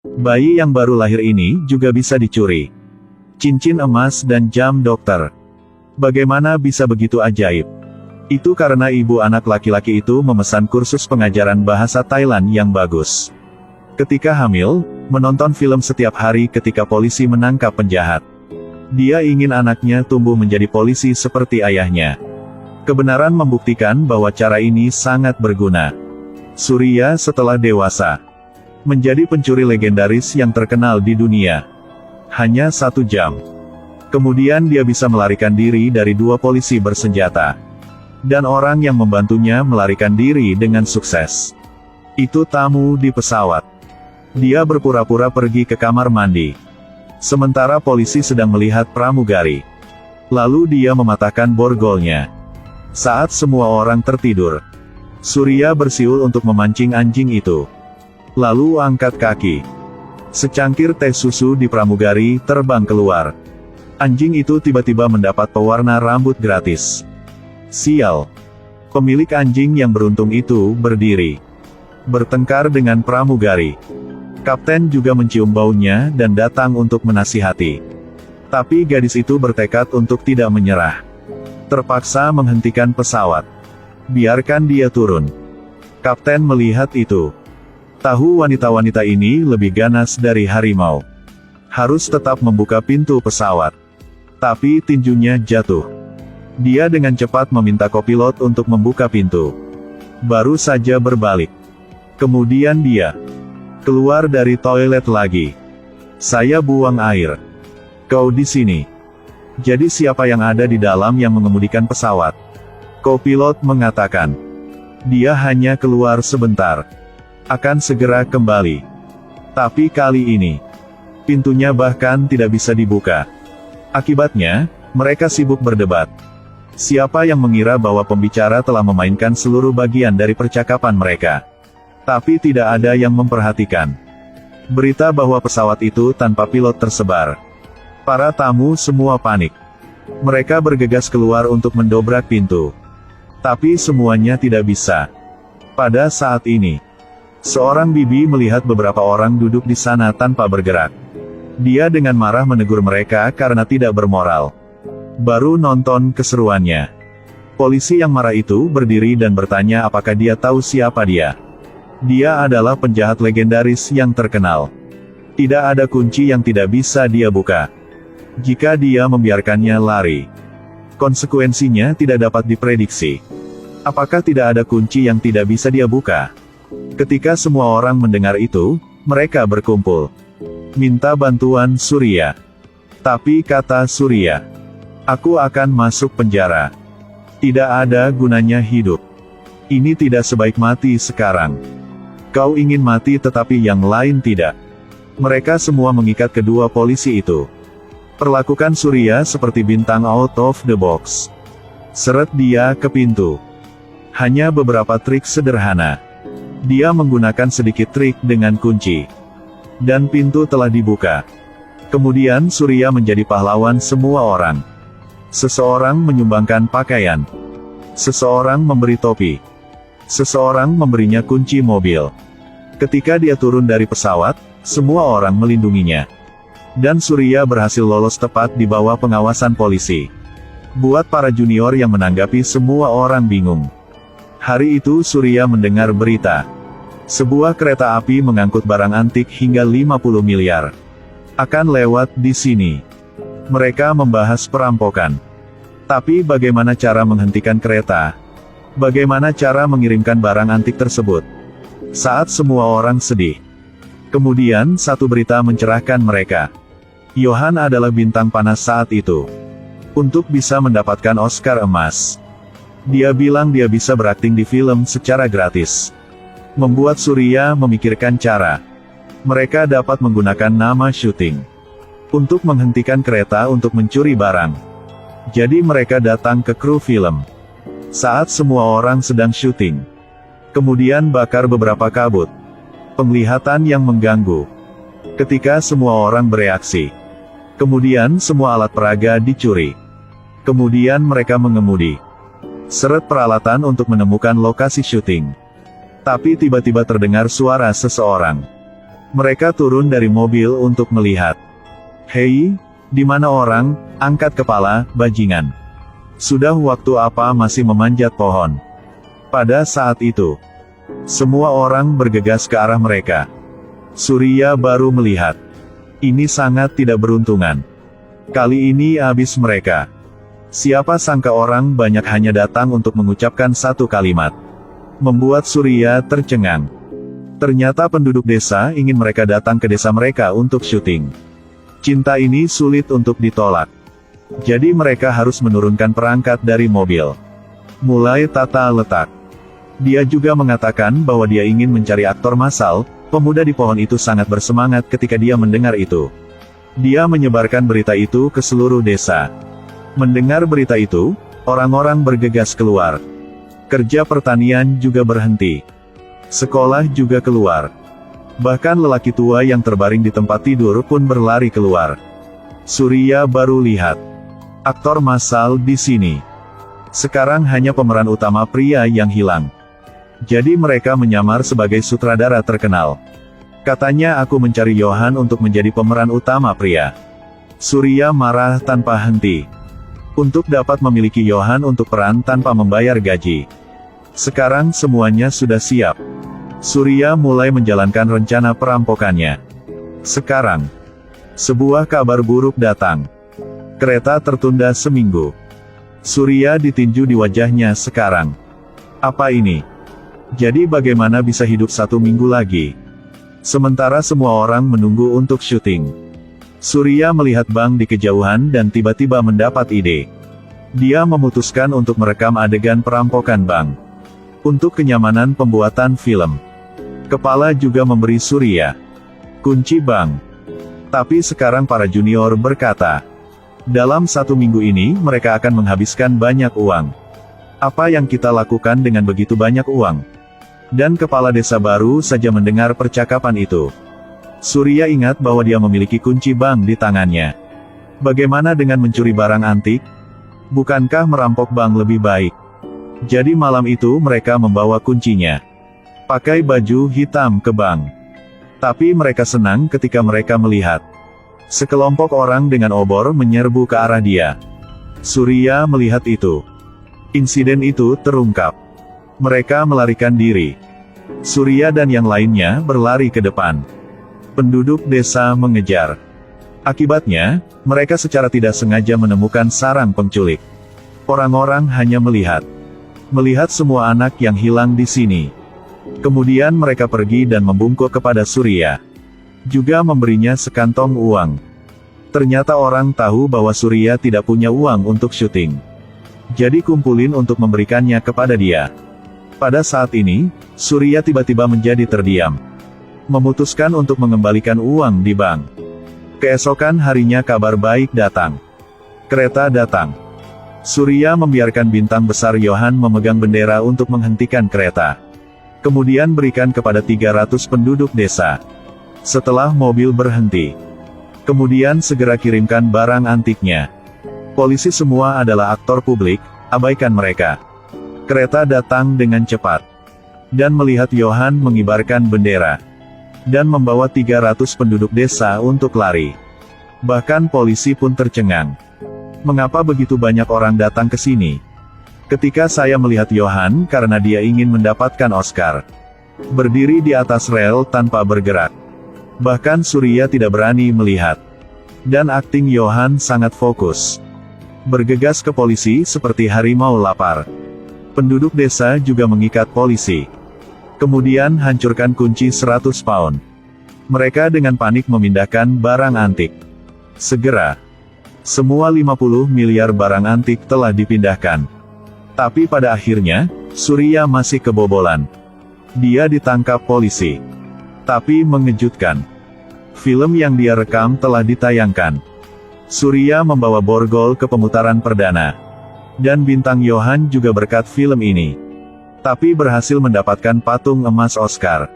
Bayi yang baru lahir ini juga bisa dicuri. Cincin emas dan jam dokter. Bagaimana bisa begitu ajaib? Itu karena ibu anak laki-laki itu memesan kursus pengajaran bahasa Thailand yang bagus. Ketika hamil, menonton film setiap hari ketika polisi menangkap penjahat. Dia ingin anaknya tumbuh menjadi polisi seperti ayahnya. Kebenaran membuktikan bahwa cara ini sangat berguna. Surya setelah dewasa menjadi pencuri legendaris yang terkenal di dunia. Hanya 1 jam. Kemudian dia bisa melarikan diri dari 2 polisi bersenjata. Dan orang yang membantunya melarikan diri dengan sukses. Itu tamu di pesawat. Dia berpura-pura pergi ke kamar mandi. Sementara polisi sedang melihat pramugari. Lalu dia mematahkan borgolnya. Saat semua orang tertidur, Surya bersiul untuk memancing anjing itu. Lalu angkat kaki. Secangkir teh susu di pramugari terbang keluar. Anjing itu tiba-tiba mendapat pewarna rambut gratis. Sial. Pemilik anjing yang beruntung itu berdiri. Bertengkar dengan pramugari. Kapten juga mencium baunya dan datang untuk menasihati. Tapi gadis itu bertekad untuk tidak menyerah. Terpaksa menghentikan pesawat. Biarkan dia turun. Kapten melihat itu. Tahu wanita-wanita ini lebih ganas dari harimau. Harus tetap membuka pintu pesawat. Tapi tinjunya jatuh. Dia dengan cepat meminta kopilot untuk membuka pintu. Baru saja berbalik. Kemudian dia keluar dari toilet lagi. Saya buang air. Kau di sini. Jadi siapa yang ada di dalam yang mengemudikan pesawat? Kopilot mengatakan. Dia hanya keluar sebentar. Akan segera kembali. Tapi kali ini, pintunya bahkan tidak bisa dibuka. Akibatnya, mereka sibuk berdebat. Siapa yang mengira bahwa pembicara telah memainkan seluruh bagian dari percakapan mereka? Tapi tidak ada yang memperhatikan. Berita bahwa pesawat itu tanpa pilot tersebar. Para tamu semua panik. Mereka bergegas keluar untuk mendobrak pintu. Tapi semuanya tidak bisa. Pada saat ini, seorang bibi melihat beberapa orang duduk di sana tanpa bergerak. Dia dengan marah menegur mereka karena tidak bermoral. Baru nonton keseruannya. Polisi yang marah itu berdiri dan bertanya apakah dia tahu siapa dia. Dia adalah penjahat legendaris yang terkenal. Tidak ada kunci yang tidak bisa dia buka. Jika dia membiarkannya lari, konsekuensinya tidak dapat diprediksi. Apakah tidak ada kunci yang tidak bisa dia buka? Ketika semua orang mendengar itu, mereka berkumpul. Minta bantuan Surya. Tapi kata Surya, aku akan masuk penjara. Tidak ada gunanya hidup. Ini tidak sebaik mati sekarang. Kau ingin mati tetapi yang lain tidak. Mereka semua mengikat kedua polisi itu. Perlakukan Surya seperti bintang out of the box. Seret dia ke pintu. Hanya beberapa trik sederhana. Dia menggunakan sedikit trik dengan kunci. Dan pintu telah dibuka. Kemudian Surya menjadi pahlawan semua orang. Seseorang menyumbangkan pakaian. Seseorang memberi topi. Seseorang memberinya kunci mobil. Ketika dia turun dari pesawat, semua orang melindunginya. Dan Surya berhasil lolos tepat di bawah pengawasan polisi. Buat para junior yang menanggapi semua orang bingung. Hari itu Surya mendengar berita. Sebuah kereta api mengangkut barang antik hingga 50 miliar. Akan lewat di sini. Mereka membahas perampokan. Tapi bagaimana cara menghentikan kereta? Bagaimana cara mengirimkan barang antik tersebut? Saat semua orang sedih. Kemudian satu berita mencerahkan mereka. Johan adalah bintang panas saat itu. Untuk bisa mendapatkan Oscar emas. Dia bilang dia bisa berakting di film secara gratis. Membuat Surya memikirkan cara. Mereka dapat menggunakan nama syuting. Untuk menghentikan kereta untuk mencuri barang. Jadi mereka datang ke kru film. Saat semua orang sedang syuting. Kemudian bakar beberapa kabut. Penglihatan yang mengganggu. Ketika semua orang bereaksi. Kemudian semua alat peraga dicuri. Kemudian mereka mengemudi. Seret peralatan untuk menemukan lokasi syuting. Tapi tiba-tiba terdengar suara seseorang. Mereka turun dari mobil untuk melihat. "Hei, di mana orang? Angkat kepala, bajingan. Sudah waktu apa masih memanjat pohon?" Pada saat itu, semua orang bergegas ke arah mereka. Surya baru melihat. Ini sangat tidak beruntungan. Kali ini habis mereka. Siapa sangka orang banyak hanya datang untuk mengucapkan satu kalimat. Membuat Surya tercengang. Ternyata penduduk desa ingin mereka datang ke desa mereka untuk syuting. Cinta ini sulit untuk ditolak. Jadi mereka harus menurunkan perangkat dari mobil. Mulai tata letak. Dia juga mengatakan bahwa dia ingin mencari aktor massal. Pemuda di pohon itu sangat bersemangat ketika dia mendengar itu. Dia menyebarkan berita itu ke seluruh desa. Mendengar berita itu, orang-orang bergegas keluar. Kerja pertanian juga berhenti. Sekolah juga keluar. Bahkan lelaki tua yang terbaring di tempat tidur pun berlari keluar. Surya baru lihat. Aktor massal di sini. Sekarang hanya pemeran utama pria yang hilang. Jadi mereka menyamar sebagai sutradara terkenal. Katanya aku mencari Johan untuk menjadi pemeran utama pria. Surya marah tanpa henti. Untuk dapat memiliki Johan untuk peran tanpa membayar gaji. Sekarang semuanya sudah siap. Surya mulai menjalankan rencana perampokannya. Sekarang, sebuah kabar buruk datang. Kereta tertunda seminggu. Surya ditinju di wajahnya sekarang. Apa ini? Jadi bagaimana bisa hidup 1 minggu lagi? Sementara semua orang menunggu untuk syuting. Surya melihat Bang di kejauhan dan tiba-tiba mendapat ide. Dia memutuskan untuk merekam adegan perampokan Bang. Untuk kenyamanan pembuatan film. Kepala juga memberi Surya kunci Bang. Tapi sekarang para junior berkata, dalam 1 minggu ini mereka akan menghabiskan banyak uang. Apa yang kita lakukan dengan begitu banyak uang? Dan kepala desa baru saja mendengar percakapan itu. Surya ingat bahwa dia memiliki kunci bank di tangannya. Bagaimana dengan mencuri barang antik? Bukankah merampok bank lebih baik? Jadi malam itu mereka membawa kuncinya. Pakai baju hitam ke bank. Tapi mereka senang ketika mereka melihat sekelompok orang dengan obor menyerbu ke arah dia. Surya melihat itu. Insiden itu terungkap. Mereka melarikan diri. Surya dan yang lainnya berlari ke depan. Penduduk desa mengejar. Akibatnya, mereka secara tidak sengaja menemukan sarang penculik. Orang-orang hanya melihat. Melihat semua anak yang hilang di sini. Kemudian mereka pergi dan membungkuk kepada Surya. Juga memberinya sekantong uang. Ternyata orang tahu bahwa Surya tidak punya uang untuk syuting. Jadi kumpulin untuk memberikannya kepada dia. Pada saat ini, Surya tiba-tiba menjadi terdiam. Memutuskan untuk mengembalikan uang di bank. Keesokan harinya kabar baik datang. Kereta datang. Surya membiarkan bintang besar Johan memegang bendera untuk menghentikan kereta. Kemudian berikan kepada 300 penduduk desa. Setelah mobil berhenti. Kemudian segera kirimkan barang antiknya. Polisi semua adalah aktor publik, abaikan mereka. Kereta datang dengan cepat. Dan melihat Johan mengibarkan bendera. Dan membawa 300 penduduk desa untuk lari. Bahkan polisi pun tercengang. Mengapa begitu banyak orang datang ke sini? Ketika saya melihat Johan karena dia ingin mendapatkan Oscar. Berdiri di atas rel tanpa bergerak. Bahkan Surya tidak berani melihat. Dan akting Johan sangat fokus. Bergegas ke polisi seperti harimau lapar. Penduduk desa juga mengikat polisi. Kemudian hancurkan kunci 100 pound. Mereka dengan panik memindahkan barang antik. Segera. Semua 50 miliar barang antik telah dipindahkan. Tapi pada akhirnya, Surya masih kebobolan. Dia ditangkap polisi. Tapi mengejutkan. Film yang dia rekam telah ditayangkan. Surya membawa borgol ke pemutaran perdana. Dan bintang Johan juga berkat film ini. Tapi berhasil mendapatkan patung emas Oscar.